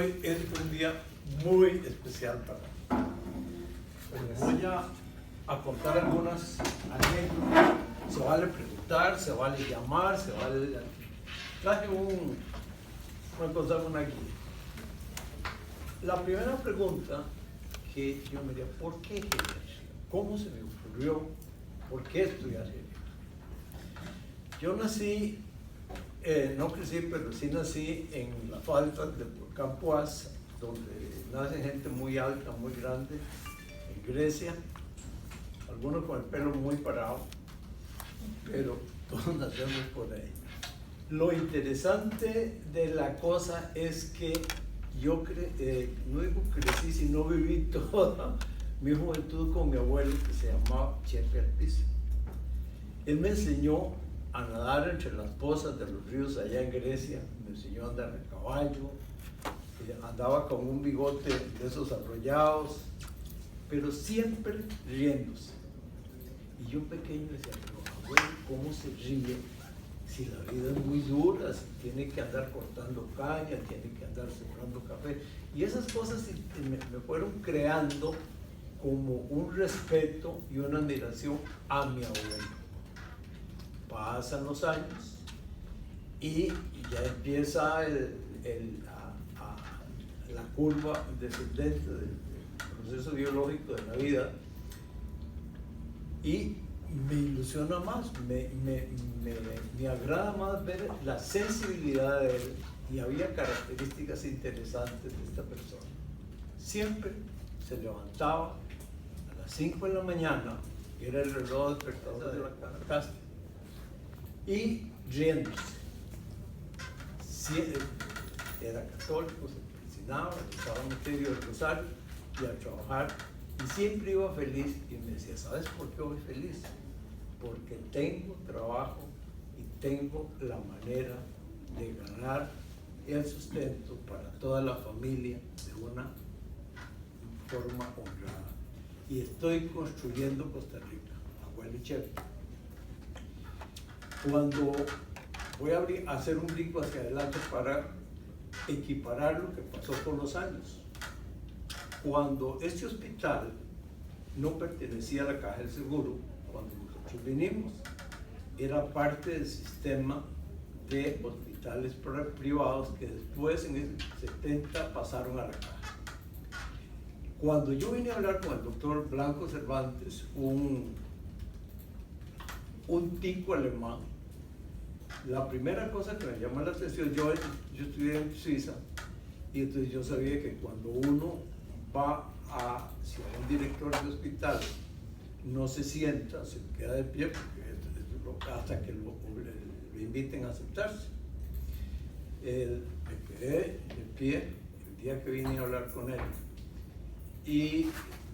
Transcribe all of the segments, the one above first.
hoy es un día muy especial para mí. Voy a contar algunas anécdotas. Se vale preguntar, se vale llamar, se vale... Traje una guía. La primera pregunta que yo me diría, ¿por qué gerencia? ¿Cómo se me ocurrió? ¿Por qué estudiar gerencia? Yo nací, no crecí, pero sí nací en la falda de Campo Asa, donde nace gente muy alta, muy grande, en Grecia, algunos con el pelo muy parado, pero todos nacemos por ahí. Lo interesante de la cosa es que yo no digo crecí, sino viví toda mi juventud con mi abuelo, que se llamaba Chepe Alpiz. Él me enseñó a nadar entre las pozas de los ríos allá en Grecia, me enseñó a andar a caballo, andaba con un bigote de esos arrollados, pero siempre riéndose. Y yo pequeño decía, pero abuelo, ¿cómo se ríe si la vida es muy dura, si tiene que andar cortando caña, tiene que andar sembrando café? Y esas cosas me fueron creando como un respeto y una admiración a mi abuelo. Pasan los años y ya empieza la curva descendente del proceso biológico de la vida y me ilusiona más, me agrada más ver la sensibilidad de él, y había características interesantes de esta persona. Siempre se levantaba a las 5 de la mañana, que era el reloj despertador de la casa, y riéndose. Era católico, se persinaba, estaba metido el rosario y a trabajar, y siempre iba feliz. Y me decía, ¿sabes por qué voy feliz? Porque tengo trabajo y tengo la manera de ganar el sustento para toda la familia de una forma honrada. Y estoy construyendo Costa Rica, abuelo Chepe. Cuando voy a hacer un brinco hacia adelante para equiparar lo que pasó con los años. Cuando este hospital no pertenecía a la Caja del Seguro, cuando nosotros vinimos, era parte del sistema de hospitales privados que después en el 70 pasaron a la Caja. Cuando yo vine a hablar con el doctor Blanco Cervantes, un tico alemán, la primera cosa que me llamó la atención, yo estudié en Suiza, y entonces yo sabía que cuando uno va si hay un director de hospital, no se sienta, se queda de pie, porque hasta que lo inviten a aceptarse. Me quedé de pie el día que vine a hablar con él, y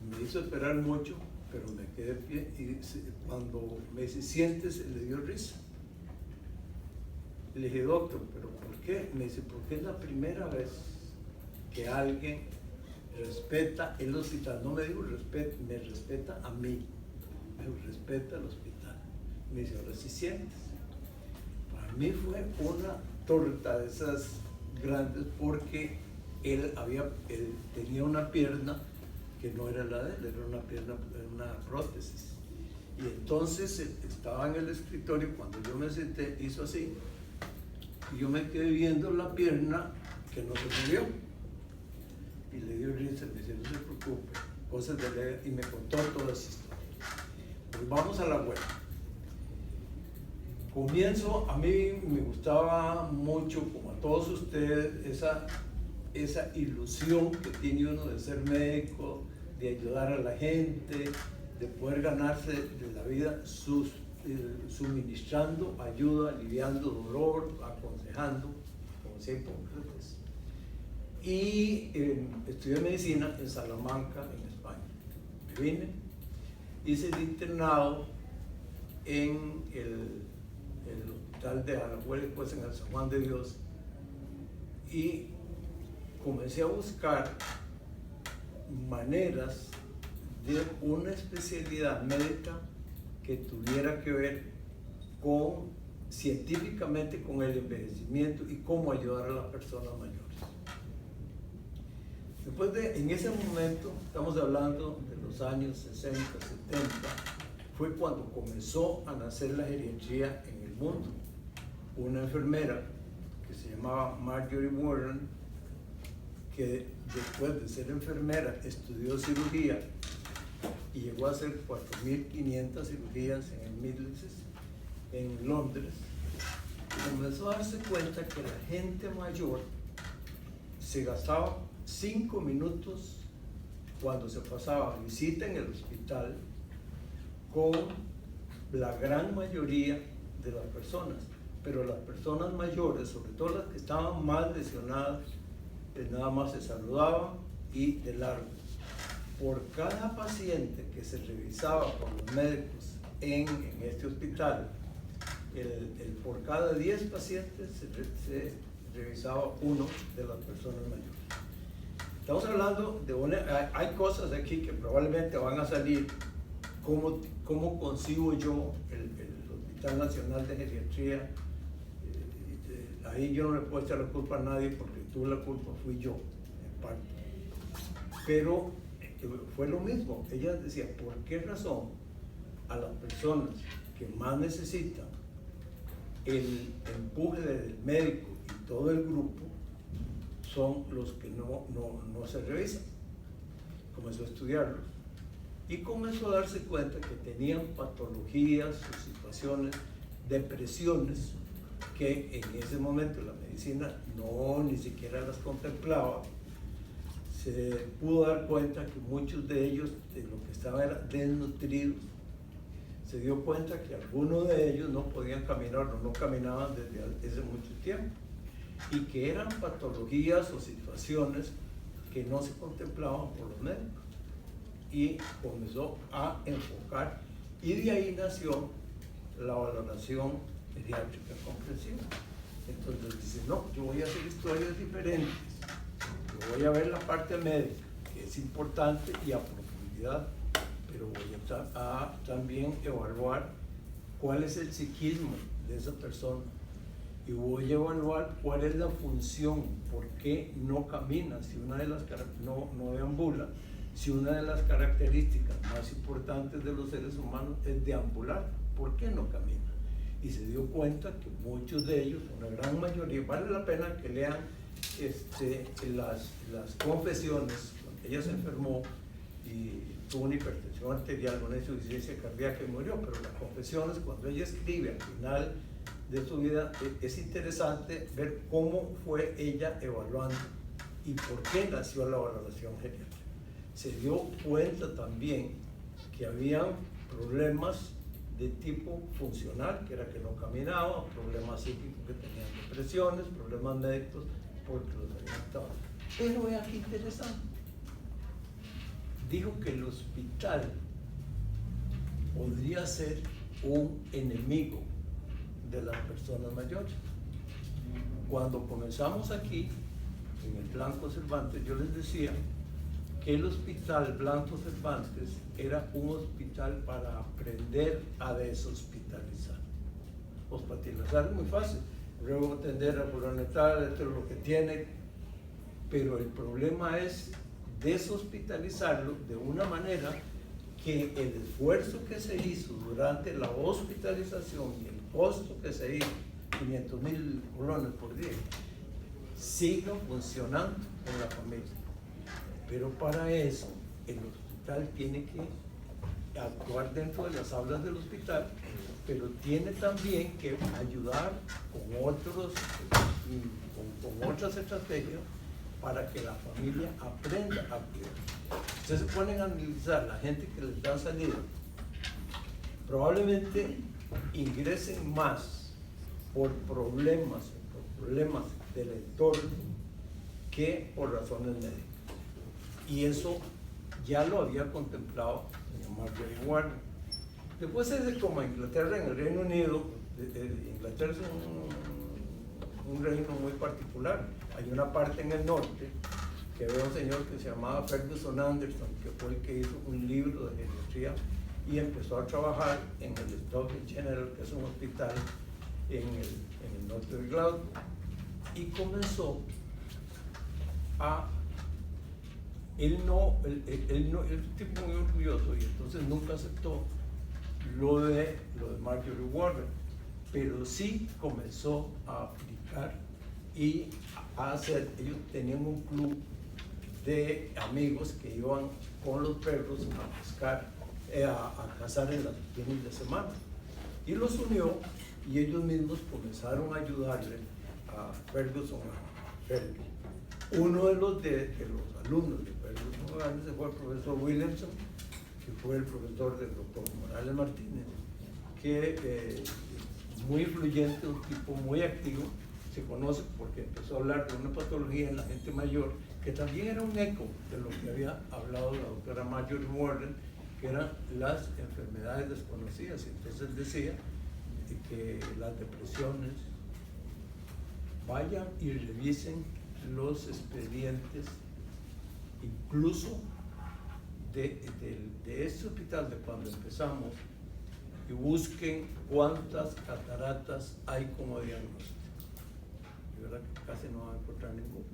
me hizo esperar mucho, pero me quedé de pie, y cuando me dice, siéntese, le dio risa. Le dije, doctor, ¿pero por qué? Me dice, porque es la primera vez que alguien respeta el hospital. No me dijo me respeta a mí, me dijo, respeta el hospital. Me dice, ahora sí sientes. Para mí fue una torta de esas grandes, porque él tenía una pierna que no era la de él, era una prótesis. Y entonces estaba en el escritorio, cuando yo me senté, hizo así, y yo me quedé viendo la pierna que no se movió. Y le dio risa, me dice, no se preocupe, cosas de leer, y me contó toda esa historia. Pues vamos a la web. Comienzo, a mí me gustaba mucho, como a todos ustedes, esa ilusión que tiene uno de ser médico, de ayudar a la gente, de poder ganarse de la vida suministrando ayuda, aliviando dolor, aconsejando, como siempre. Y estudié medicina en Salamanca, en España. Me vine, hice el internado en el hospital de Alajuela, después en el San Juan de Dios, y comencé a buscar maneras de una especialidad médica que tuviera que ver científicamente con el envejecimiento y cómo ayudar a las personas mayores. en ese momento, estamos hablando de los años 60, 70, fue cuando comenzó a nacer la geriatría en el mundo. Una enfermera que se llamaba Marjorie Warren, que después de ser enfermera estudió cirugía y llegó a hacer 4.500 cirugías en el Middlesex, en Londres, comenzó a darse cuenta que la gente mayor se gastaba 5 minutos cuando se pasaba visita en el hospital con la gran mayoría de las personas, pero las personas mayores, sobre todo las que estaban más lesionadas, nada más se saludaban y de largo. Por cada paciente que se revisaba por los médicos en este hospital, por cada 10 pacientes se revisaba uno de las personas mayores. Estamos hablando de hay cosas aquí que probablemente van a salir. ¿Cómo concibo yo el Hospital Nacional de Geriatría? Ahí yo no le puedo echar la culpa a nadie porque tuve la culpa, fui yo, en parte. Pero fue lo mismo. Ella decía, ¿por qué razón a las personas que más necesitan el empuje del médico y todo el grupo son los que no se revisan? Comenzó a estudiarlos y comenzó a darse cuenta que tenían patologías o situaciones, depresiones, que en ese momento la medicina ni siquiera las contemplaba. Se pudo dar cuenta que muchos de ellos de lo que estaban eran desnutridos. Se dio cuenta que algunos de ellos no podían caminar o no caminaban desde hace mucho tiempo y que eran patologías o situaciones que no se contemplaban por los médicos, y comenzó a enfocar, y de ahí nació la valoración geriátrica comprensiva. Entonces dice, no, yo voy a hacer historias diferentes, yo voy a ver la parte médica, que es importante y a profundidad, pero voy a también evaluar cuál es el psiquismo de esa persona, y voy a evaluar cuál es la función, por qué no camina, si una de las no deambula, si una de las características más importantes de los seres humanos es deambular, ¿por qué no camina? Y se dio cuenta que muchos de ellos, una gran mayoría, vale la pena que lean las confesiones. Cuando ella se enfermó y tuvo una hipertensión arterial, una insuficiencia cardíaca y murió, pero las confesiones, cuando ella escribe al final de su vida, es interesante ver cómo fue ella evaluando y por qué nació la valoración geriátrica. Se dio cuenta también que había problemas de tipo funcional, que era que no caminaba, problemas psíquicos, que tenían depresiones, problemas médicos porque los habían estado. Pero vea qué interesante. Dijo que el hospital podría ser un enemigo de las personas mayores. Cuando comenzamos aquí, en el Blanco Cervantes, yo les decía que el hospital Blanco Cervantes era un hospital para aprender a deshospitalizar. Hospitalizar es muy fácil, luego atender a fulano tal, esto es lo que tiene, pero el problema es deshospitalizarlo de una manera que el esfuerzo que se hizo durante la hospitalización y el costo que se hizo, 500,000 colones por día, siga funcionando en la familia. Pero para eso el hospital tiene que actuar dentro de las aulas del hospital, pero tiene también que ayudar con otras estrategias para que la familia aprenda a cuidar. Ustedes se ponen a analizar la gente que les da salida, probablemente ingresen más por problemas del entorno que por razones médicas. Y eso ya lo había contemplado Marjorie Warren. Después es como Inglaterra, en el Reino Unido. Inglaterra es un reino muy particular. Hay una parte en el norte que veo un señor que se llamaba Ferguson Anderson, que fue el que hizo un libro de geriatría y empezó a trabajar en el Stoughton General, que es un hospital en el norte de Glasgow, y comenzó a él es un tipo muy orgulloso y entonces nunca aceptó lo de Marjorie Warren, pero sí comenzó a aplicar y a hacer. Ellos tenían un club de amigos que iban con los perros a pescar, a cazar en los fines de semana, y los unió, y ellos mismos comenzaron a ayudarle a Ferguson, a Fergie. Uno de los alumnos de Ferguson fue el profesor Williamson, que fue el profesor del doctor Morales Martínez, que muy influyente, un tipo muy activo. Se conoce porque empezó a hablar de una patología en la gente mayor, que también era un eco de lo que había hablado la doctora Marjorie Warren, que eran las enfermedades desconocidas. Y entonces decía que las depresiones, vayan y revisen los expedientes, incluso de este hospital de cuando empezamos, y busquen cuántas cataratas hay como diagnóstico. De verdad que casi no van a encontrar ninguno.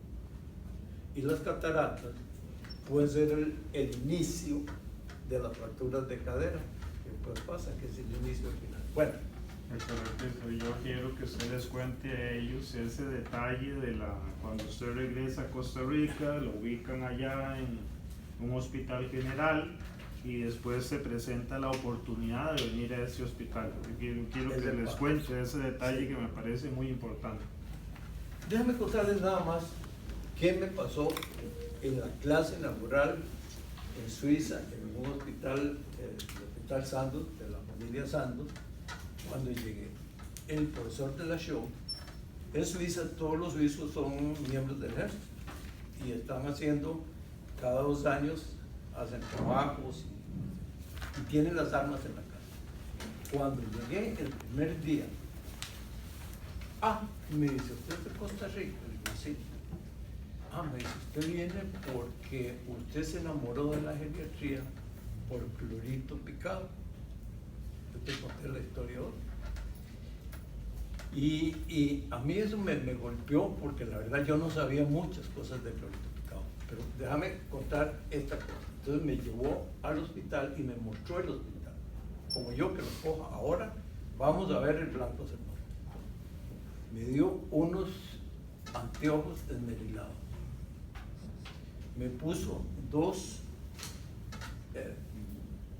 Y las cataratas pueden ser el inicio de las fracturas de cadera, que pues pasa, que es el inicio al final. Bueno. Yo quiero que usted les cuente a ellos ese detalle de cuando usted regresa a Costa Rica, lo ubican allá en un hospital general y después se presenta la oportunidad de venir a ese hospital. Yo quiero que les cuente ese detalle que me parece muy importante. Déjame contarles nada más qué me pasó en la clase inaugural en Suiza, en un hospital, el Hospital Sandoz, de la familia Sandoz. Cuando llegué, el profesor de la show, en Suiza todos los suizos son miembros del ejército y están haciendo, cada 2 años, hacen trabajos y tienen las armas en la casa. Cuando llegué el primer día, me dice, ¿usted es de Costa Rica? Le digo, sí. Me dice, usted viene porque usted se enamoró de la geriatría por clorito picado. Yo te conté la historia hoy. Y a mí eso me golpeó porque la verdad yo no sabía muchas cosas de clorito picado. Pero déjame contar esta cosa. Entonces me llevó al hospital y me mostró el hospital. Como yo que lo coja ahora, vamos a ver el blanco cerrado. Me dio unos anteojos esmerilados. Me puso 2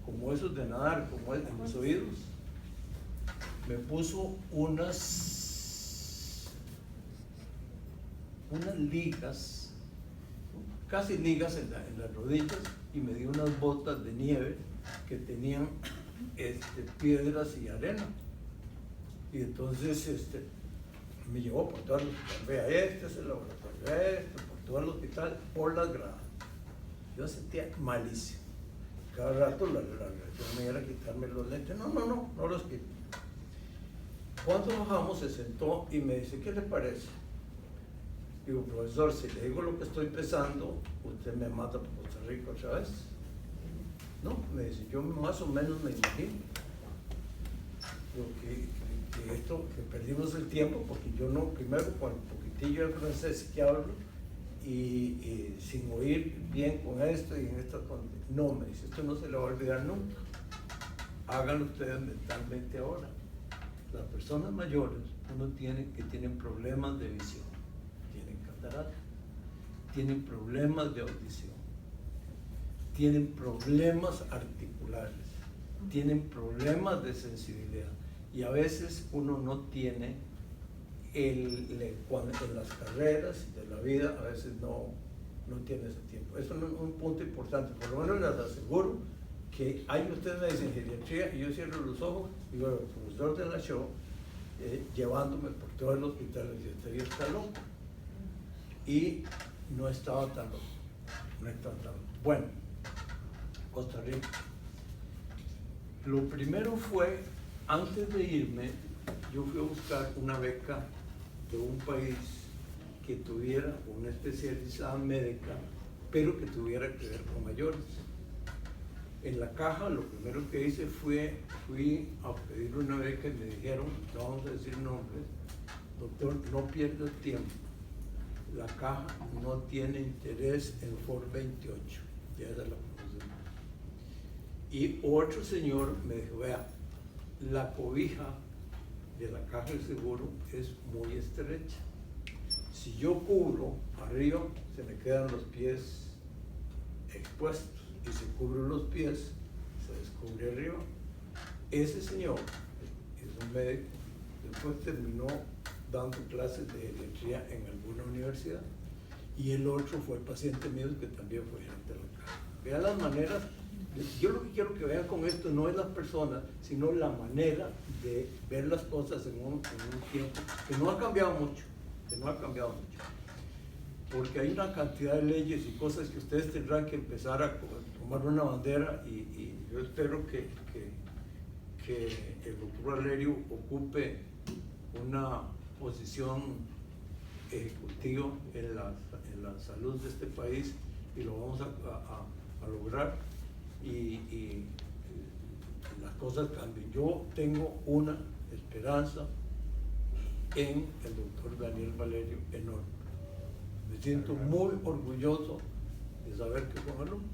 como esos de nadar, como en los oídos. Me puso unas ligas, casi ligas en las rodillas, y me dio unas botas de nieve que tenían piedras y arena. Y entonces me llevó por todo el hospital. Vea, este es el laboratorio, por todo el hospital, por las gradas. Yo sentía malísimo. Cada rato la reacción me era quitarme los lentes. No los quito. Cuando bajamos se sentó y me dice, ¿qué le parece? Digo, profesor, si le digo lo que estoy pensando, usted me mata por Costa Rica otra vez. No, me dice, yo más o menos me imagino. Digo, que perdimos el tiempo, porque yo no, primero con el poquitillo de francés que hablo, y sin oír bien con esto y en esta condición. No, me dice, esto no se le va a olvidar nunca. Háganlo ustedes mentalmente ahora. Las personas mayores, que tienen problemas de visión, tienen catarata, tienen problemas de audición, tienen problemas articulares, tienen problemas de sensibilidad, y a veces uno no tiene en las carreras de la vida, a veces no tiene ese tiempo. Eso es un punto importante. Por lo menos les aseguro que hay, ustedes me dicen geriatría y yo cierro los ojos y veo el profesor de la show llevándome por todo el hospital y dice, usted está loco. Y no estaba tan loco. Bueno, Costa Rica. Lo primero fue, antes de irme, yo fui a buscar una beca de un país que tuviera una especialidad médica, pero que tuviera que ver con mayores. En la caja, lo primero que hice fui a pedir una beca y me dijeron, no vamos a decir nombres, doctor, no pierda tiempo. la caja no tiene interés en FOR 28. Ya esa la conocemos. Y otro señor me dijo, vea, la cobija de la caja de seguro es muy estrecha. Si yo cubro arriba, se me quedan los pies expuestos. Y si cubro los pies, se descubre arriba. Ese señor es un médico, después terminó dando clases de geriatría en alguna universidad, y el otro fue paciente mío que también fue gerente de la caja. Vean las maneras. Yo lo que quiero que vean con esto no es las personas, sino la manera de ver las cosas en un tiempo que no ha cambiado mucho, porque hay una cantidad de leyes y cosas que ustedes tendrán que empezar a tomar una bandera, y yo espero que el doctor Valerio ocupe una posición ejecutiva en la salud de este país, y lo vamos a lograr. Y las cosas cambian. Yo tengo una esperanza en el doctor Daniel Valerio enorme. Me siento muy orgulloso de saber que fue un alumno.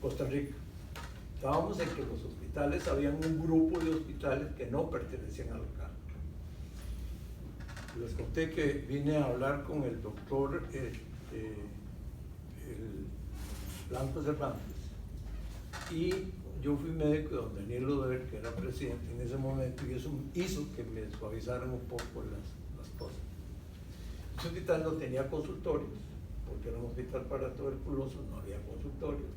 Costa Rica. Estábamos en que los hospitales, habían un grupo de hospitales que no pertenecían a la caja. Les conté que vine a hablar con el doctor Blanco Cervantes, y yo fui médico de don Daniel Loder, que era presidente en ese momento, y eso hizo que me suavizaran un poco las cosas. Ese hospital no tenía consultorios, porque era un hospital para tuberculosos, no había consultorios.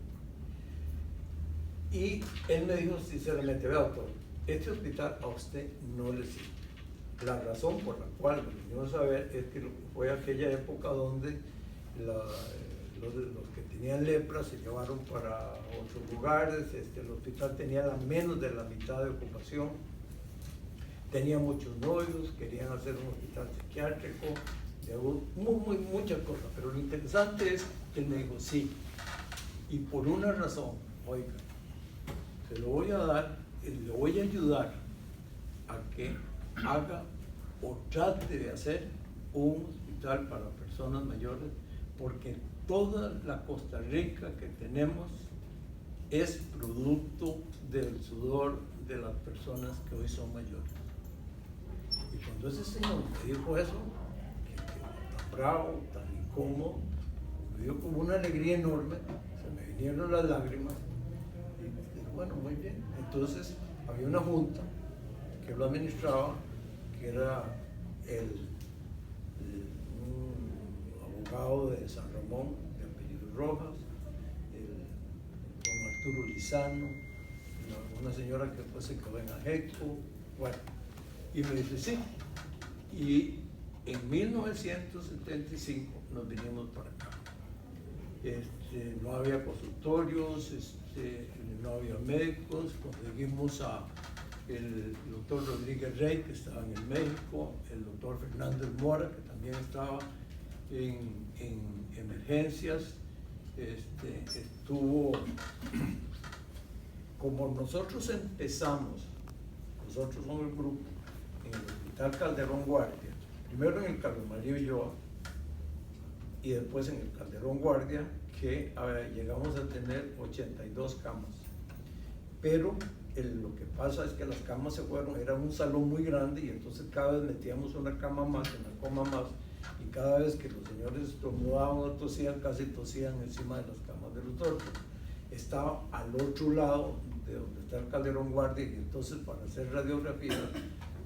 Y él me dijo sinceramente, vea doctor, este hospital a usted no le sirve. La razón por la cual me vinieron a saber es que fue aquella época donde los que tenían lepra se llevaron para otros lugares. El hospital tenía menos de la mitad de ocupación, tenía muchos novios, querían hacer un hospital psiquiátrico, muchas cosas, pero lo interesante es que él me dijo sí, y por una razón, oiga, se lo voy a dar, le voy a ayudar a que haga o trate de hacer un hospital para personas mayores, porque toda la Costa Rica que tenemos es producto del sudor de las personas que hoy son mayores. Y cuando ese señor me dijo eso, que tan bravo, tan incómodo, me dio como una alegría enorme, se me vinieron las lágrimas, y dije, bueno, muy bien. Entonces había una junta que lo administraba, que era un abogado de San Ramón, de apellido Rojas, don Arturo Lizano, una señora que después se quedó en Ajeco, bueno, y me dice sí. Y en 1975 nos vinimos para acá. No había consultorios, no había médicos, conseguimos a el doctor Rodríguez Rey, que estaba en México, el doctor Fernández Mora, que también estaba en emergencias. Estuvo, como nosotros empezamos, nosotros somos el grupo, en el Hospital Calderón Guardia, primero en el Carlos María Ulloa y después en el Calderón Guardia, que llegamos a tener 82 camas. Pero lo que pasa es que las camas se fueron, era un salón muy grande, y entonces cada vez metíamos una cama más, una cama más, y cada vez que los señores estornudaban o tosían, casi tosían encima de las camas de los otros. Estaba al otro lado de donde está el Calderón Guardia, y entonces para hacer radiografía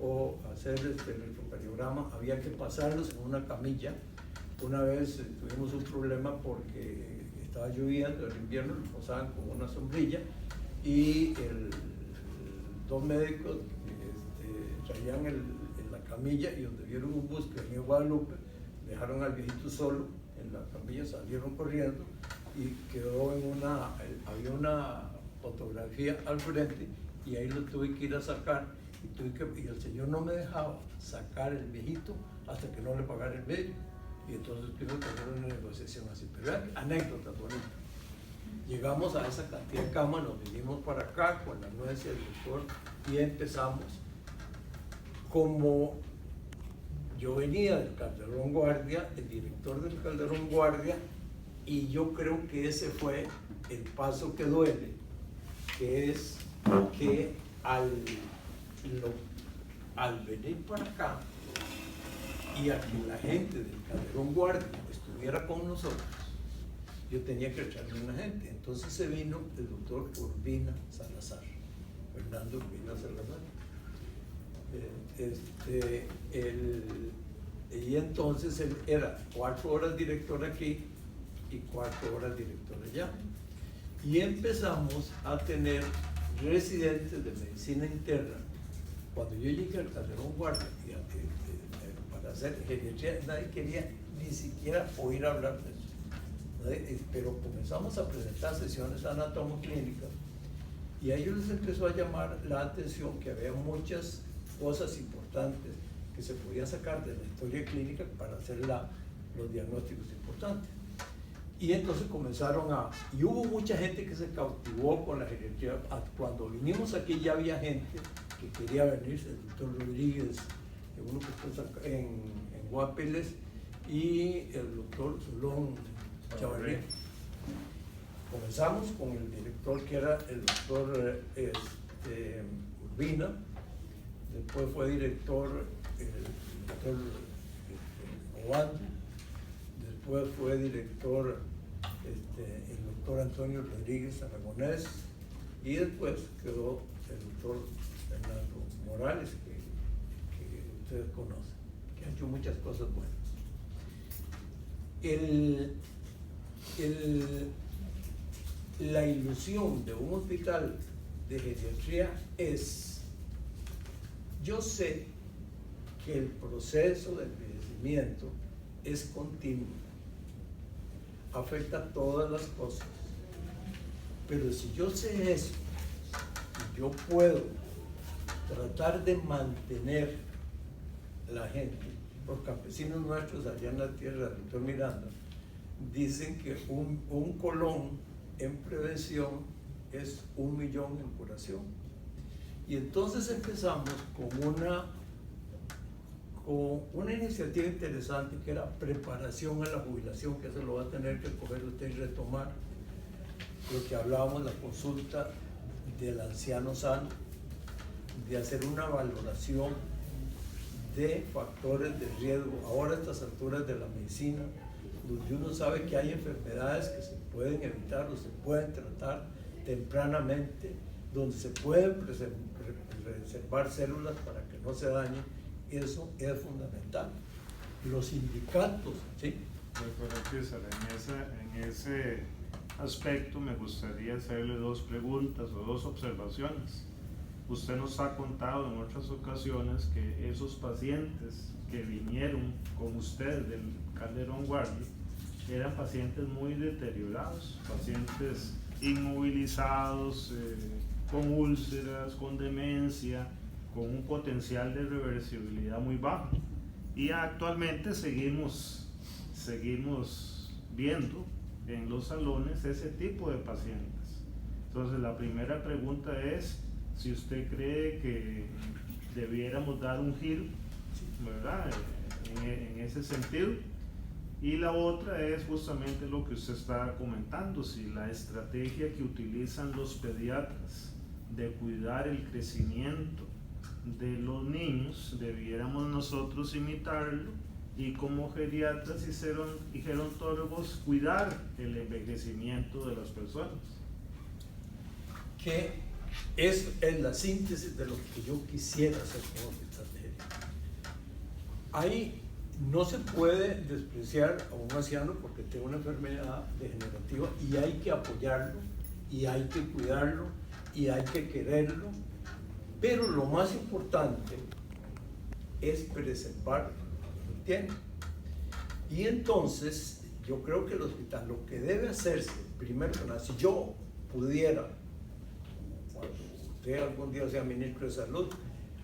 o hacer electrocardiograma había que pasarlos en una camilla. Una vez tuvimos un problema porque estaba lloviendo, el invierno, lo pasaban con una sombrilla, y dos médicos traían en la camilla, y donde vieron un bus que venía a Guadalupe, dejaron al viejito solo en la camilla, salieron corriendo, y quedó había una fotografía al frente, y ahí lo tuve que ir a sacar, y el señor no me dejaba sacar el viejito hasta que no le pagara el médico, y entonces tuve que hacer una negociación así. Pero vean, anécdotas bonitas. Llegamos a esa cantidad de camas, nos vinimos para acá con la anuencia del doctor, y empezamos. Como yo venía del Calderón Guardia, el director del Calderón Guardia, y yo creo que ese fue el paso que duele, que es que al venir para acá y a que la gente del Calderón Guardia estuviera con nosotros, yo tenía que echarme una gente. Entonces se vino el doctor Urbina Salazar, Fernando Urbina Salazar. Y entonces él era 4 horas director aquí y 4 horas director allá. Y empezamos a tener residentes de medicina interna. Cuando yo llegué al Calderón Guardia para hacer geriatría, nadie quería ni siquiera oír hablar de eso. Pero comenzamos a presentar sesiones anatomoclínicas y a ellos les empezó a llamar la atención que había muchas cosas importantes que se podían sacar de la historia clínica para hacer los diagnósticos importantes. Y entonces y hubo mucha gente que se cautivó con la geriatría. Cuando vinimos aquí ya había gente que quería venirse, el doctor Rodríguez, uno que está en Guapiles, y el doctor Zulón Chavarría. Comenzamos con el director que era el doctor Urbina, después fue director el doctor Obando, después fue director el doctor Antonio Rodríguez Aragonés, y después quedó el doctor Fernando Morales, que ustedes conocen, que ha hecho muchas cosas buenas. La ilusión de un hospital de geriatría es, yo sé que el proceso de envejecimiento es continuo, afecta a todas las cosas, pero si yo sé eso, yo puedo tratar de mantener la gente. Los campesinos nuestros allá en la tierra del doctor Miranda dicen que un colón en prevención es 1 millón en curación. Y entonces empezamos con una iniciativa interesante que era preparación a la jubilación, que eso lo va a tener que coger usted y retomar, lo que hablábamos, la consulta del anciano sano, de hacer una valoración de factores de riesgo, ahora a estas alturas de la medicina, donde uno sabe que hay enfermedades que se pueden evitar o se pueden tratar tempranamente, donde se pueden preservar células para que no se dañen. Eso es fundamental. Los sindicatos, ¿sí? Doctora César, en ese aspecto me gustaría hacerle 2 preguntas o 2 observaciones. Usted nos ha contado en otras ocasiones que esos pacientes que vinieron con usted del Calderón Guardia eran pacientes muy deteriorados, pacientes inmovilizados, con úlceras, con demencia, con un potencial de reversibilidad muy bajo. Y actualmente seguimos viendo en los salones ese tipo de pacientes. Entonces la primera pregunta es si usted cree que debiéramos dar un giro, ¿verdad?, en ese sentido. Y la otra es justamente lo que usted está comentando, si la estrategia que utilizan los pediatras de cuidar el crecimiento de los niños, debiéramos nosotros imitarlo y como geriatras y gerontólogos cuidar el envejecimiento de las personas. Que es la síntesis de lo que yo quisiera hacer como estrategia. Ahí no se puede despreciar a un anciano porque tiene una enfermedad degenerativa y hay que apoyarlo y hay que cuidarlo y hay que quererlo, pero lo más importante es preservar lo que tiene. Y entonces yo creo que el hospital lo que debe hacerse, primero que nada, si yo pudiera, cuando usted algún día sea ministro de salud,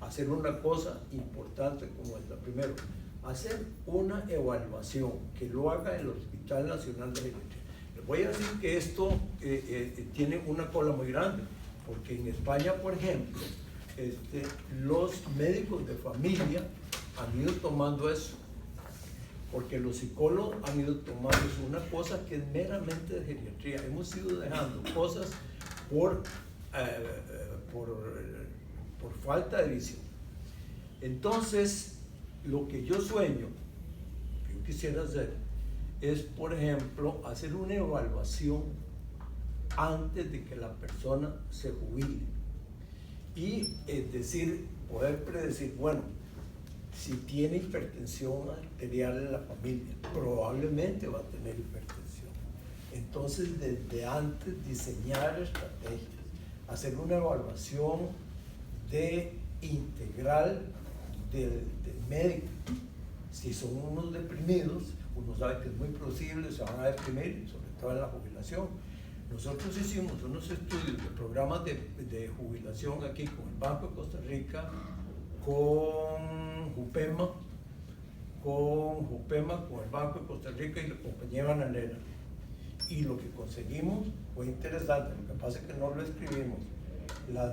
hacer una cosa importante como esta, primero, hacer una evaluación que lo haga el Hospital Nacional de Geriatría. Les voy a decir que esto tiene una cola muy grande, porque en España, por ejemplo, los médicos de familia han ido tomando eso, porque los psicólogos han ido tomando una cosa que es meramente de geriatría. Hemos ido dejando cosas por falta de visión. Entonces, lo que yo sueño, yo quisiera hacer, es, por ejemplo, hacer una evaluación antes de que la persona se jubile. Y es decir, poder predecir, bueno, si tiene hipertensión arterial en la familia, probablemente va a tener hipertensión. Entonces, desde antes, diseñar estrategias, hacer una evaluación integral del médico. Si son unos deprimidos, uno sabe que es muy posible, se van a deprimir, sobre todo en la jubilación. Nosotros hicimos unos estudios de programas de jubilación aquí con el Banco de Costa Rica, con Jupema, con el Banco de Costa Rica y la compañía bananera. Y lo que conseguimos fue interesante, lo que pasa es que no lo escribimos. La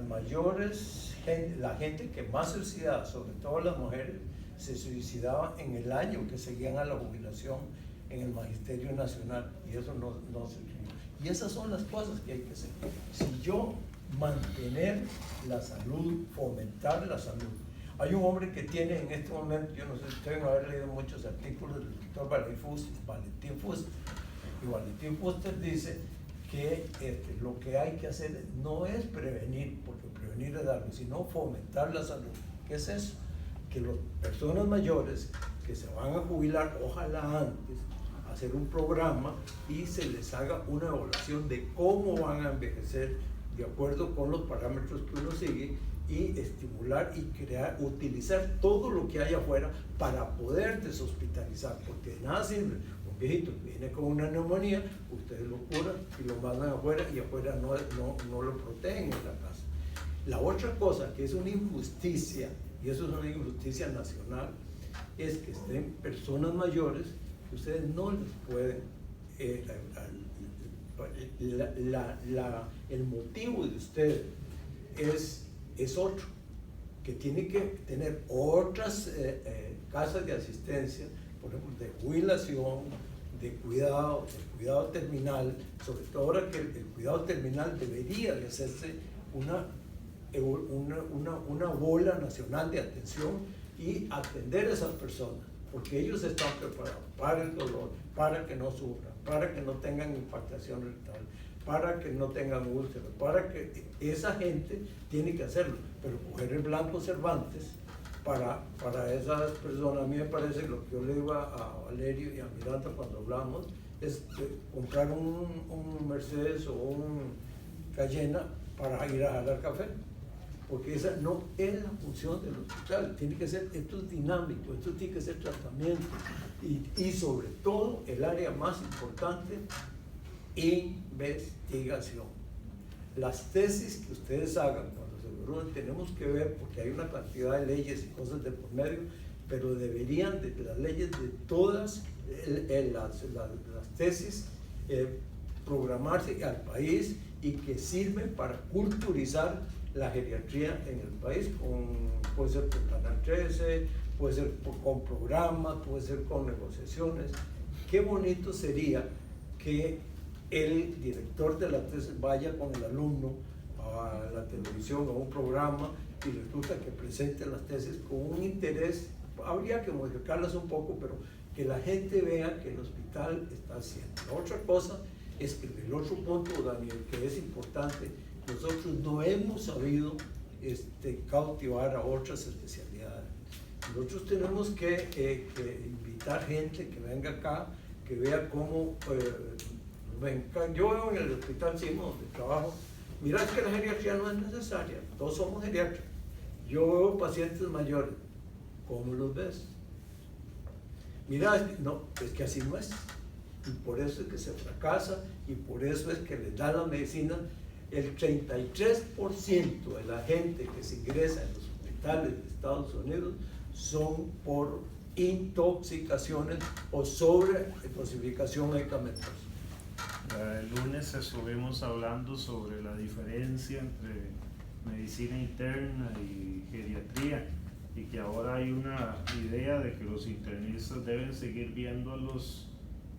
gente que más se suicidaba, sobre todo las mujeres, se suicidaban en el año que seguían a la jubilación en el Magisterio Nacional, y eso no se escribió. Y esas son las cosas que hay que hacer. Si yo mantener la salud, fomentar la salud. Hay un hombre que tiene en este momento, yo no sé si ustedes haber leído muchos artículos del doctor Valentín Fuster, y Valentín Fuster dice que lo que hay que hacer no es prevenir, porque prevenir es algo, sino fomentar la salud. ¿Qué es eso? Que las personas mayores que se van a jubilar, ojalá antes, hacer un programa y se les haga una evaluación de cómo van a envejecer de acuerdo con los parámetros que uno sigue, y estimular y crear, utilizar todo lo que hay afuera para poder deshospitalizar, porque de nada sirve un viejito que viene con una neumonía, ustedes lo curan y lo mandan afuera, y afuera no lo protegen en la casa. La otra cosa que es una injusticia, y eso es una injusticia nacional, es que estén personas mayores que ustedes no les pueden, el motivo de ustedes es otro, que tiene que tener otras casas de asistencia, por ejemplo, de jubilación, de cuidado terminal, sobre todo ahora que el cuidado terminal debería de hacerse una bola nacional de atención y atender a esas personas, porque ellos están preparados para el dolor, para que no sufran, para que no tengan impactación rectal, para que no tengan úlceras, para que esa gente tiene que hacerlo. Pero coger el Blanco Cervantes para esas personas, a mí me parece, lo que yo le digo a Valerio y a Miranda cuando hablamos, es comprar un Mercedes o un Cayena para ir a jalar café, porque esa no es la función del hospital. Tiene que ser, esto es dinámico, esto tiene que ser tratamiento, y sobre todo el área más importante, investigación. Las tesis que ustedes hagan cuando se gradúen, tenemos que ver, porque hay una cantidad de leyes y cosas de por medio, pero deberían de las leyes de todas las tesis programarse al país, y que sirven para culturizar la geriatría en el país, puede ser por Canal 13, puede ser con programas, puede ser con negociaciones. Qué bonito sería que el director de la tesis vaya con el alumno a la televisión, a un programa, y resulta que presente las tesis con un interés. Habría que modificarlas un poco, pero que la gente vea que el hospital está haciendo. La otra cosa es que el otro punto, Daniel, que es importante, nosotros no hemos sabido cautivar a otras especialidades. Nosotros tenemos que invitar gente que venga acá, que vea cómo yo veo en el hospital Sima, donde trabajo, mira, es que la geriatría no es necesaria, todos somos geriatras. Yo veo pacientes mayores, ¿cómo los ves? Mira, es que así no es, y por eso es que se fracasa, y por eso es que les da la medicina. El 33% de la gente que se ingresa en los hospitales de Estados Unidos son por intoxicaciones o sobredosificación medicamentosa. El lunes estuvimos hablando sobre la diferencia entre medicina interna y geriatría, y que ahora hay una idea de que los internistas deben seguir viendo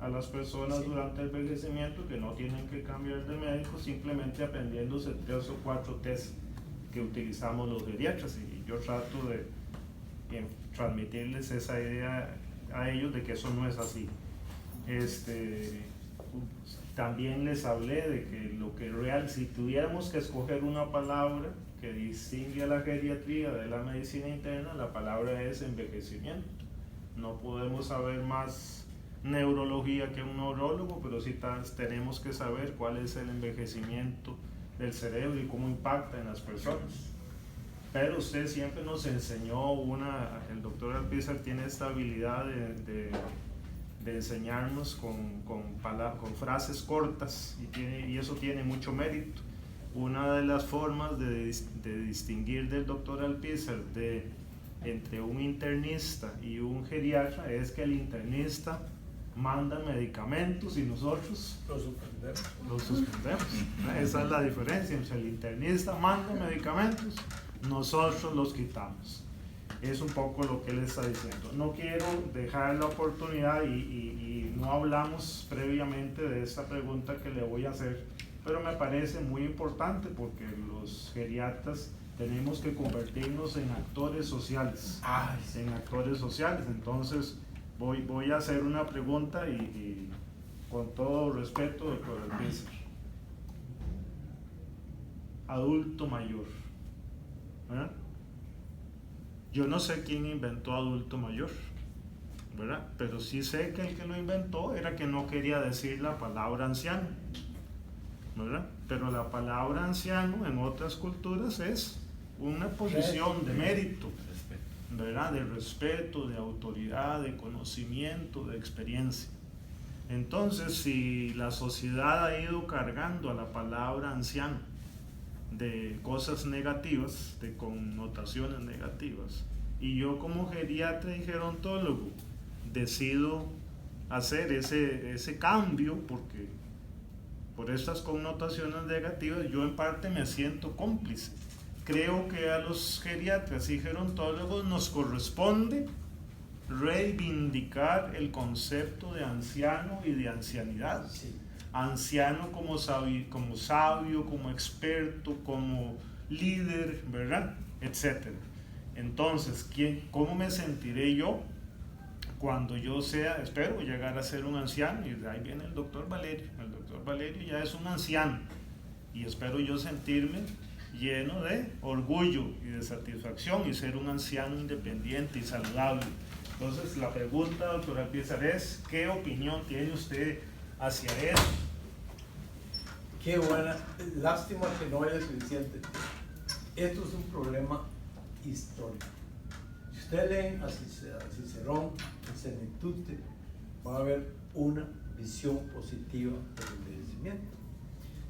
a las personas Sí. durante el envejecimiento, que no tienen que cambiar de médico, simplemente aprendiéndose 3 o 4 test que utilizamos los geriatras, y yo trato de transmitirles esa idea a ellos de que eso no es así. También les hablé de que lo que si tuviéramos que escoger una palabra que distingue a la geriatría de la medicina interna, la palabra es envejecimiento. No podemos saber más neurología que un neurólogo, pero sí tenemos que saber cuál es el envejecimiento del cerebro y cómo impacta en las personas. Pero usted siempre nos enseñó el doctor Alpizar tiene esta habilidad de enseñarnos con frases cortas, y eso tiene mucho mérito. Una de las formas de distinguir del doctor Alpizar entre un internista y un geriatra es que el internista manda medicamentos y nosotros los suspendemos. Esa es la diferencia. El internista manda medicamentos, nosotros los quitamos. Es un poco lo que él está diciendo. No quiero dejar la oportunidad y no hablamos previamente de esta pregunta que le voy a hacer, pero me parece muy importante porque los geriatras tenemos que convertirnos en actores sociales. En actores sociales. Entonces voy a hacer una pregunta y con todo respeto, doctor Alpizar. Adulto mayor. ¿Verdad? Yo no sé quién inventó adulto mayor, ¿verdad? Pero sí sé que el que lo inventó era que no quería decir la palabra anciano, ¿verdad? Pero la palabra anciano en otras culturas es una posición de mérito, ¿verdad? De respeto, de autoridad, de conocimiento, de experiencia. Entonces, si la sociedad ha ido cargando a la palabra anciano de cosas negativas, de connotaciones negativas, y yo como geriatra y gerontólogo decido hacer ese cambio porque por estas connotaciones negativas, yo en parte me siento cómplice. Creo que a los geriatras y gerontólogos nos corresponde reivindicar el concepto de anciano y de ancianidad. Sí. Anciano como sabio, como experto, como líder, ¿verdad? Etcétera. Entonces, ¿cómo me sentiré yo cuando yo espero llegar a ser un anciano? Y de ahí viene el doctor Valerio. El doctor Valerio ya es un anciano y espero yo sentirme lleno de orgullo y de satisfacción y ser un anciano independiente y saludable. Entonces, la pregunta, doctor Alpizar, es ¿qué opinión tiene usted hacia eso? Qué buena, lástima que no haya suficiente. Esto es un problema histórico. Si ustedes leen a Cicerón, a Senectute, van a ver una visión positiva del envejecimiento.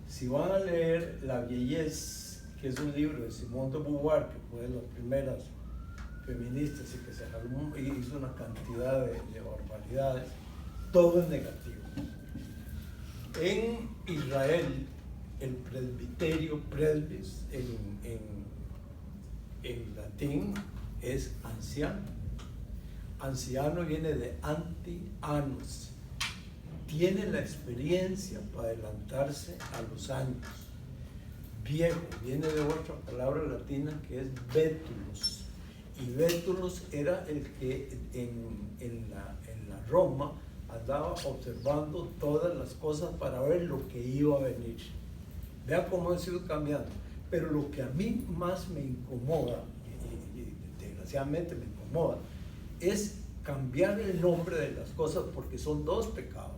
Si van a leer La Viellez, que es un libro de Simone de Beauvoir, que fue de las primeras feministas y que se jaló y hizo una cantidad de barbaridades, todo es negativo. En Israel, el presbiterio, presbis, en latín es anciano. Anciano viene de anti-anus. Tiene la experiencia para adelantarse a los años. Viejo viene de otra palabra latina que es vetulus. Y vetulus era el que en la Roma andaba observando todas las cosas para ver lo que iba a venir. Vean cómo ha sido cambiando. Pero lo que a mí más me incomoda, y desgraciadamente me incomoda, es cambiar el nombre de las cosas porque son dos pecados.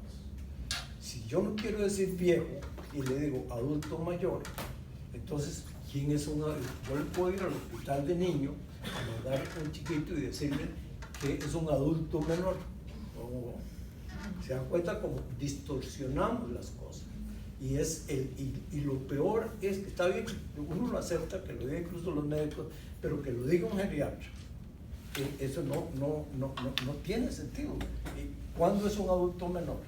Si yo no quiero decir viejo y le digo adulto mayor, entonces, ¿quién es un adulto? Yo le puedo ir al hospital de niños a mandar a un chiquito y decirle que es un adulto menor. Se dan cuenta cómo distorsionamos las cosas. Y lo peor es que está bien, uno lo acepta, que lo digan incluso los médicos, pero que lo diga un geriatra. Eso no tiene sentido. ¿Cuándo es un adulto menor?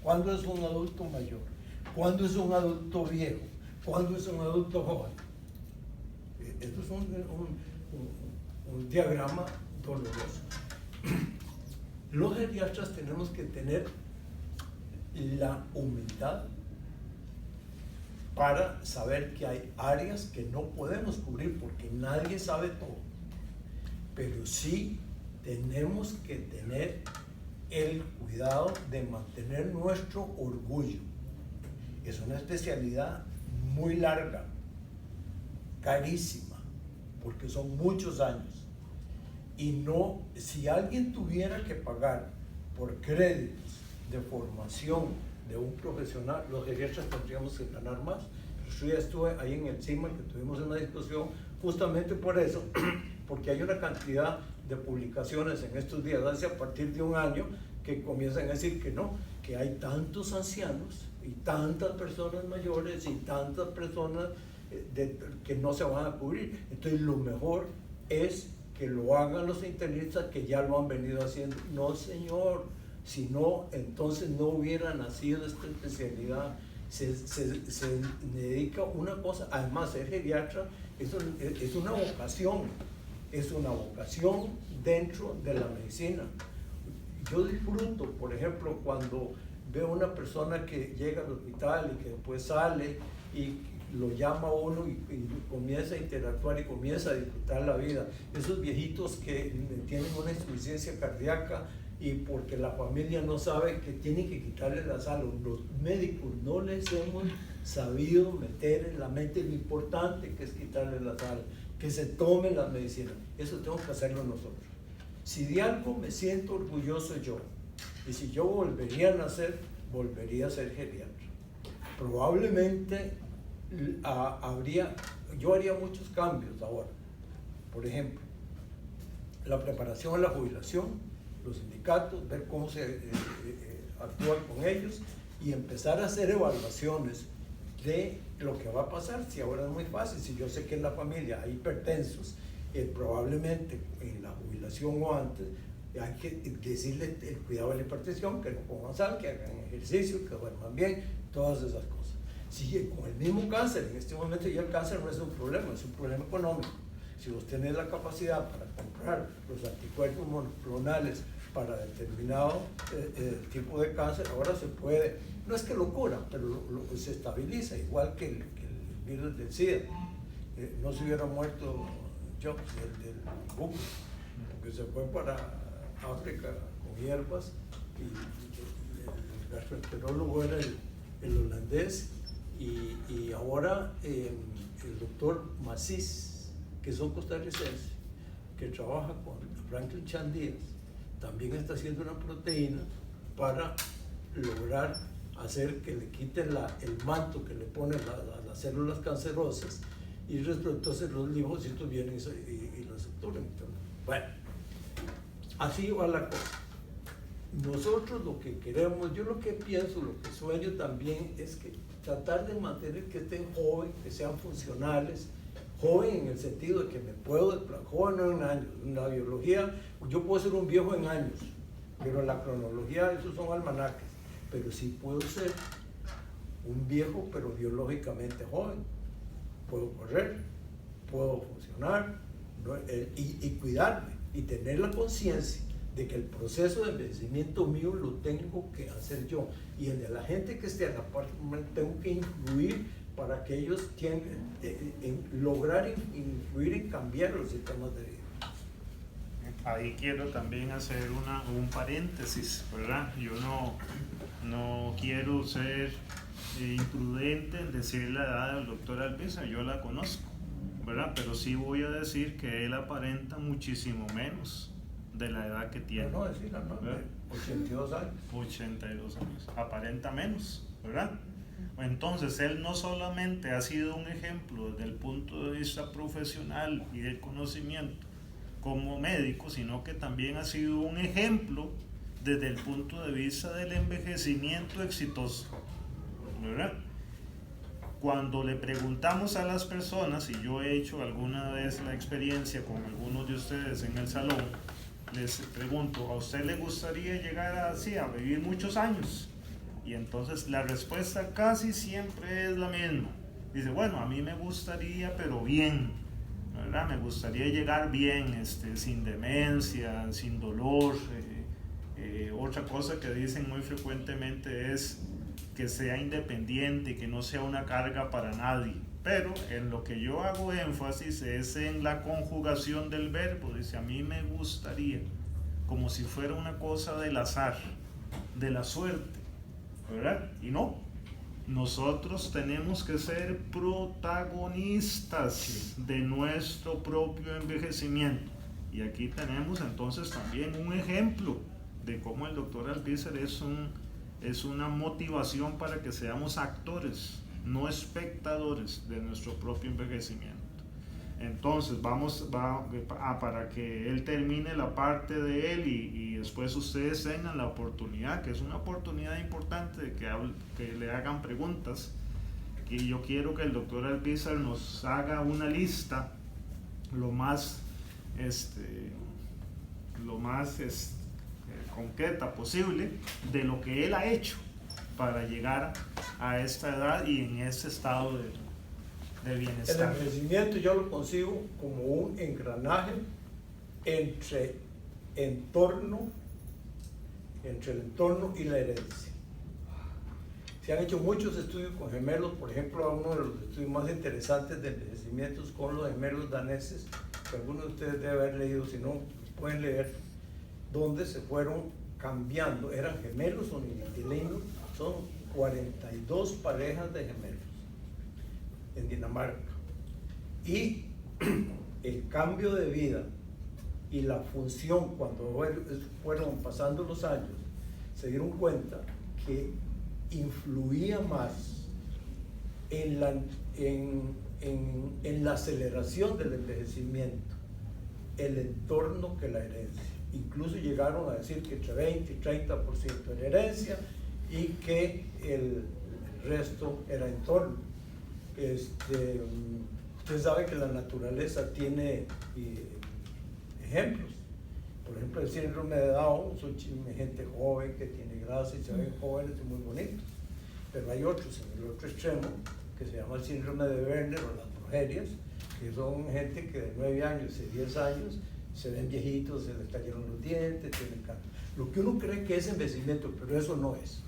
¿Cuándo es un adulto mayor? ¿Cuándo es un adulto viejo? ¿Cuándo es un adulto joven? Esto es un diagrama doloroso. Los geriatras tenemos que tener la humildad para saber que hay áreas que no podemos cubrir porque nadie sabe todo, pero sí tenemos que tener el cuidado de mantener nuestro orgullo. Es una especialidad muy larga, carísima, porque son muchos años. Y no, si alguien tuviera que pagar por créditos de formación de un profesional, los geriatras tendríamos que ganar más. Yo ya estuve ahí en el CIMA, que tuvimos una discusión justamente por eso, porque hay una cantidad de publicaciones en estos días, hace a partir de un año, que comienzan a decir que no, que hay tantos ancianos y tantas personas mayores y tantas personas que no se van a cubrir. Entonces lo mejor es que lo hagan los internistas que ya lo han venido haciendo. No, señor, si no, entonces no hubiera nacido esta especialidad. Se dedica a una cosa, además ser geriatra es una vocación dentro de la medicina. Yo disfruto, por ejemplo, cuando veo una persona que llega al hospital y que después sale y lo llama a uno y comienza a interactuar y comienza a disfrutar la vida. Esos viejitos que tienen una insuficiencia cardíaca y porque la familia no sabe que tienen que quitarle la sal, los médicos no les hemos sabido meter en la mente lo importante que es quitarle la sal, que se tomen las medicinas. Eso tenemos que hacerlo nosotros. Si de algo me siento orgulloso yo, y si yo volvería a nacer, volvería a ser geriatra. Probablemente yo haría muchos cambios ahora. Por ejemplo, la preparación a la jubilación, los sindicatos, ver cómo se actúa con ellos y empezar a hacer evaluaciones de lo que va a pasar. Si ahora es muy fácil, si yo sé que en la familia hay hipertensos, probablemente en la jubilación o antes hay que decirle el cuidado de la hipertensión, que no coman sal, que hagan ejercicio, que duerman bien, todas esas cosas. Si con el mismo cáncer, en este momento ya el cáncer no es un problema, es un problema económico. Si vos tenés la capacidad para comprar los anticuerpos monoclonales para determinado tipo de cáncer, ahora se puede, no es que lo cura, pero se estabiliza, igual que el virus del SIDA. No se hubiera muerto Jobs, del buco, porque se fue para África con hierbas y el gastroenterólogo era el holandés y ahora el doctor Masís, que son costarricenses, que trabaja con Franklin Chan Díaz, también está haciendo una proteína para lograr hacer que le quiten el manto que le ponen a las células cancerosas y entonces los linfocitos vienen y los obturan. Bueno, así va la cosa. Nosotros lo que queremos, yo lo que pienso, lo que sueño también es que tratar de mantener que estén jóvenes, que sean funcionales, joven en el sentido de que me puedo, joven no en años, en la biología yo puedo ser un viejo en años, pero en la cronología esos son almanaques, pero sí puedo ser un viejo pero biológicamente joven, puedo correr, puedo funcionar, ¿no? y cuidarme y tener la conciencia de que el proceso de envejecimiento mío lo tengo que hacer yo y el de la gente que esté a la parte tengo que influir para que ellos tengan, lograr influir en cambiar los sistemas de vida. Ahí quiero también hacer un paréntesis, ¿verdad? Yo no quiero ser imprudente en decir la edad del doctor Albiza, yo la conozco, ¿verdad? Pero sí voy a decir que él aparenta muchísimo menos de la edad que tiene. No, decirla, no, 82 años. 82 años, aparenta menos, ¿verdad? Entonces él no solamente ha sido un ejemplo desde el punto de vista profesional y del conocimiento como médico, sino que también ha sido un ejemplo desde el punto de vista del envejecimiento exitoso, ¿verdad? Cuando le preguntamos a las personas, y yo he hecho alguna vez la experiencia con algunos de ustedes en el salón, les pregunto, ¿a usted le gustaría llegar así a vivir muchos años? Y entonces la respuesta casi siempre es la misma. Dice, bueno, a mí me gustaría, pero bien. ¿verdad? Me gustaría llegar bien, sin demencia, sin dolor. Otra cosa que dicen muy frecuentemente es que sea independiente, que no sea una carga para nadie. Pero en lo que yo hago énfasis es en la conjugación del verbo. Dice, a mí me gustaría, como si fuera una cosa del azar, de la suerte, ¿verdad? Y no, nosotros tenemos que ser protagonistas de nuestro propio envejecimiento. Y aquí tenemos entonces también un ejemplo de cómo el doctor Alpizar es una motivación para que seamos actores, no espectadores de nuestro propio envejecimiento. Entonces para que él termine la parte de él y después ustedes tengan la oportunidad, que es una oportunidad importante de que le hagan preguntas. Y yo quiero que el doctor Alpizar nos haga una lista lo más concreta posible de lo que él ha hecho para llegar a esta edad y en ese estado de bienestar. El envejecimiento yo lo consigo como un engranaje entre el entorno y la herencia. Se han hecho muchos estudios con gemelos, por ejemplo, uno de los estudios más interesantes de envejecimiento es con los gemelos daneses, que algunos de ustedes deben haber leído, si no, pueden leer, donde se fueron cambiando, eran gemelos o unigeninos, son 42 parejas de gemelos en Dinamarca, y el cambio de vida y la función cuando fueron pasando los años, se dieron cuenta que influía más en la aceleración del envejecimiento el entorno que la herencia. Incluso llegaron a decir que entre 20 y 30% era herencia y que el resto era entorno. Usted sabe que la naturaleza tiene ejemplos. Por ejemplo, el síndrome de Down, son gente joven que tiene grasa y se ven jóvenes y muy bonitos. Pero hay otros en el otro extremo que se llama el síndrome de Werner o las progerias, que son gente que de 9 años y 10 años se ven viejitos, se les cayeron los dientes, tienen cáncer. Lo que uno cree que es envejecimiento, pero eso no es.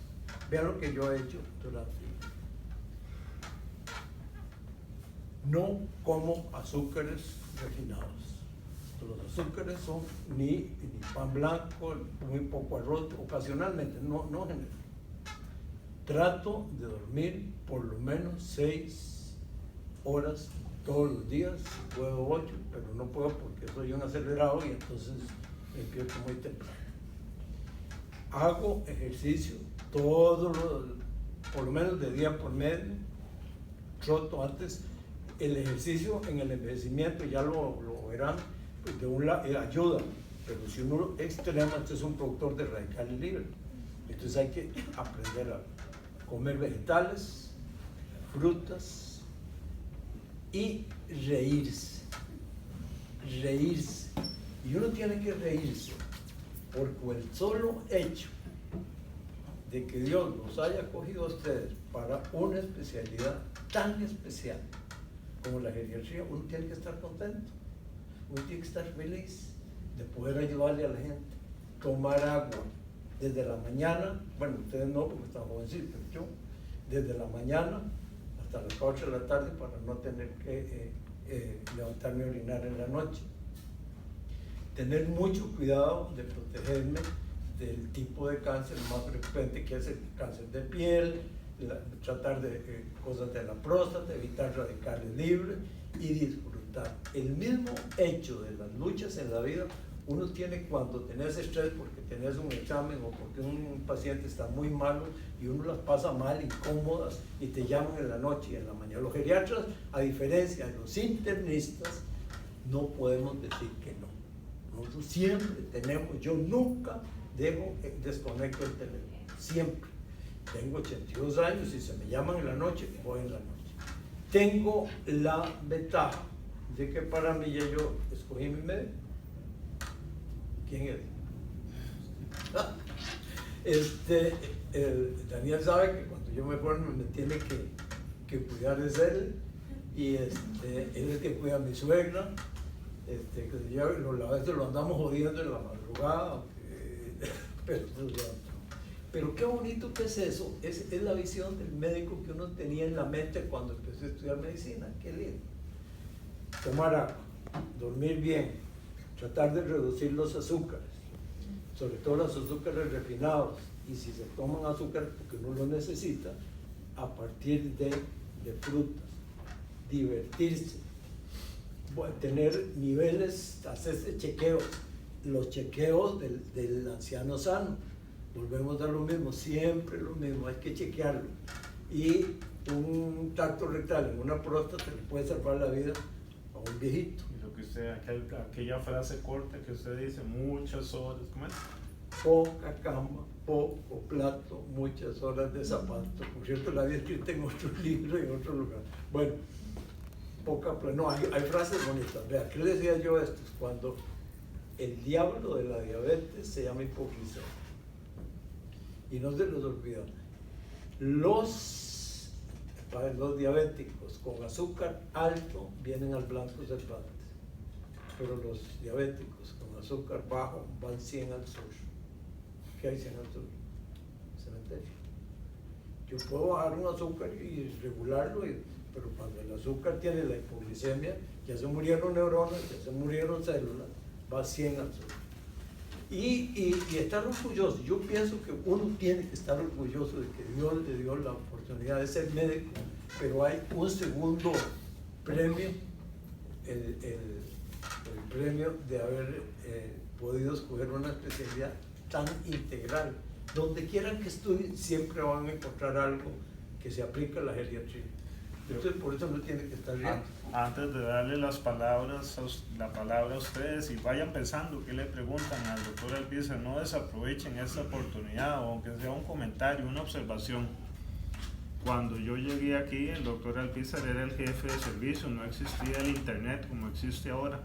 Vean lo que yo he hecho durante. No como azúcares refinados. Los azúcares son ni pan blanco, muy poco arroz, ocasionalmente, no general. Trato de dormir por lo menos 6 horas todos los días, si puedo 8, pero no puedo porque soy un acelerado y entonces me despierto muy temprano. Hago ejercicio por lo menos de día por medio, troto antes. El ejercicio en el envejecimiento, ya lo verán, pues de un lado ayuda, pero si uno extrema, este es un productor de radicales libres. Entonces hay que aprender a comer vegetales, frutas y reírse. Y uno tiene que reírse porque el solo hecho de que Dios los haya cogido a ustedes para una especialidad tan especial como la geriatría, uno tiene que estar contento, uno tiene que estar feliz de poder ayudarle a la gente, tomar agua desde la mañana, bueno, ustedes no porque están jovencitos, pero yo, desde la mañana hasta las 4 de la tarde para no tener que levantarme a orinar en la noche. Tener mucho cuidado de protegerme del tipo de cáncer más frecuente que es el cáncer de piel, tratar de cosas de la próstata, evitar radicales libres y disfrutar. El mismo hecho de las luchas en la vida uno tiene cuando tenés estrés porque tenés un examen o porque un paciente está muy malo y uno las pasa mal, incómodas, y te llaman en la noche y en la mañana. Los geriatras, a diferencia de los internistas, no podemos decir que no. Nosotros siempre tenemos, yo nunca desconecto el teléfono, siempre. Tengo 82 años y se me llaman en la noche, voy en la noche. Tengo la ventaja de que para mí ya yo escogí mi médico. ¿Quién es? Daniel sabe que cuando yo me formo me tiene que cuidar de él, y él es el que cuida a mi suegra, que a veces lo andamos jodiendo en la madrugada, pero qué bonito que es eso, es la visión del médico que uno tenía en la mente cuando empezó a estudiar medicina, qué lindo. Tomar agua, dormir bien, tratar de reducir los azúcares, sobre todo los azúcares refinados, y si se toman azúcar porque uno lo necesita, a partir de frutas, divertirse, tener niveles, hacerse chequeos, los chequeos del anciano sano, volvemos a lo mismo, siempre lo mismo, hay que chequearlo, y un tacto rectal en una próstata le puede salvar la vida a un viejito. Y lo que usted, aquella frase corta que usted dice, muchas horas, ¿cómo es? Poca cama, poco plato, muchas horas de zapato. Por cierto, la había escrito en otro libro y en otro lugar. Bueno, poca plata. No, hay frases bonitas. Vea, ¿qué le decía yo a estos? Cuando el diablo de la diabetes se llama hipoglicemia. Y no se los olvidan. Los diabéticos con azúcar alto vienen al blanco Cervantes, pero los diabéticos con azúcar bajo van 100 al sur. ¿Qué hay 100 al sur? Cementerio. Yo puedo bajar un azúcar y regularlo, pero cuando el azúcar tiene la hipoglicemia, ya se murieron neuronas, ya se murieron células, va 100 al sur. Y estar orgulloso. Yo pienso que uno tiene que estar orgulloso de que Dios le dio la oportunidad de ser médico, pero hay un segundo premio, el premio de haber podido escoger una especialidad tan integral. Donde quieran que estudien, siempre van a encontrar algo que se aplica a la geriatría. Entonces, por eso no tiene que estar riendo. Antes de darle la palabra a ustedes, y vayan pensando qué le preguntan al doctor Alpizar, no desaprovechen esta oportunidad, o aunque sea un comentario, una observación. Cuando yo llegué aquí, el doctor Alpizar era el jefe de servicio, no existía el internet como existe ahora.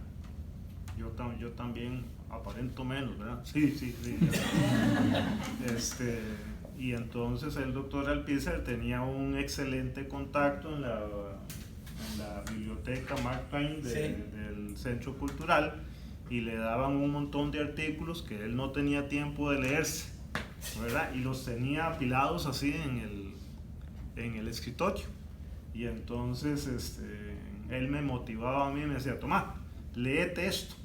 Yo también aparento menos, ¿verdad? Sí. Y entonces el doctor Alpizar tenía un excelente contacto en la biblioteca Mark Twain del Centro Cultural, y le daban un montón de artículos que él no tenía tiempo de leerse, ¿verdad? Y los tenía apilados así en el escritorio. Y entonces él me motivaba a mí y me decía, Tomás, léete esto.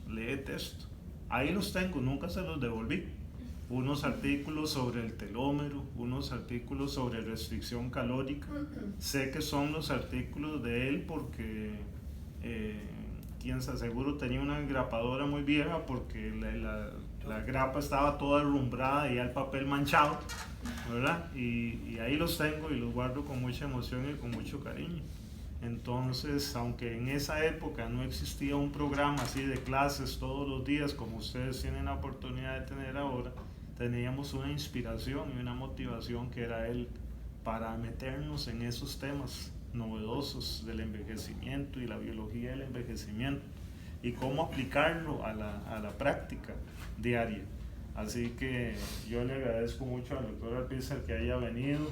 Ahí los tengo, nunca se los devolví. Unos artículos sobre el telómero, unos artículos sobre restricción calórica. Sé que son los artículos de él porque quien se seguro tenía una engrapadora muy vieja, porque la grapa estaba toda arrumbrada y el papel manchado, ¿verdad? Y ahí los tengo y los guardo con mucha emoción y con mucho cariño. Entonces, aunque en esa época no existía un programa así de clases todos los días como ustedes tienen la oportunidad de tener ahora, teníamos una inspiración y una motivación que era él, para meternos en esos temas novedosos del envejecimiento y la biología del envejecimiento y cómo aplicarlo a la práctica diaria. Así que yo le agradezco mucho al doctor Alpizar que haya venido.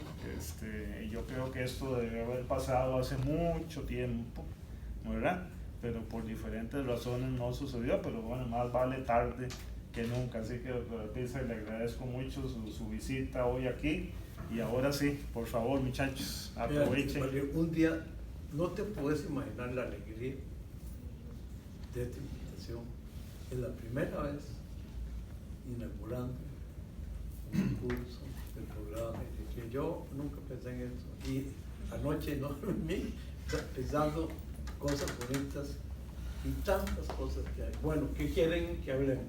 Yo creo que esto debe haber pasado hace mucho tiempo, ¿verdad? Pero por diferentes razones no sucedió, pero bueno, más vale tarde que nunca. Así que, doctor Alpizar, le agradezco mucho su visita hoy aquí. Y ahora sí, por favor, muchachos, aprovechen. Mira, un día no te puedes imaginar la alegría de esta invitación. Es la primera vez inaugurando un curso del programa, que yo nunca pensé en eso, y anoche no dormí pensando cosas bonitas y tantas cosas que hay. Bueno, ¿qué quieren que hablemos?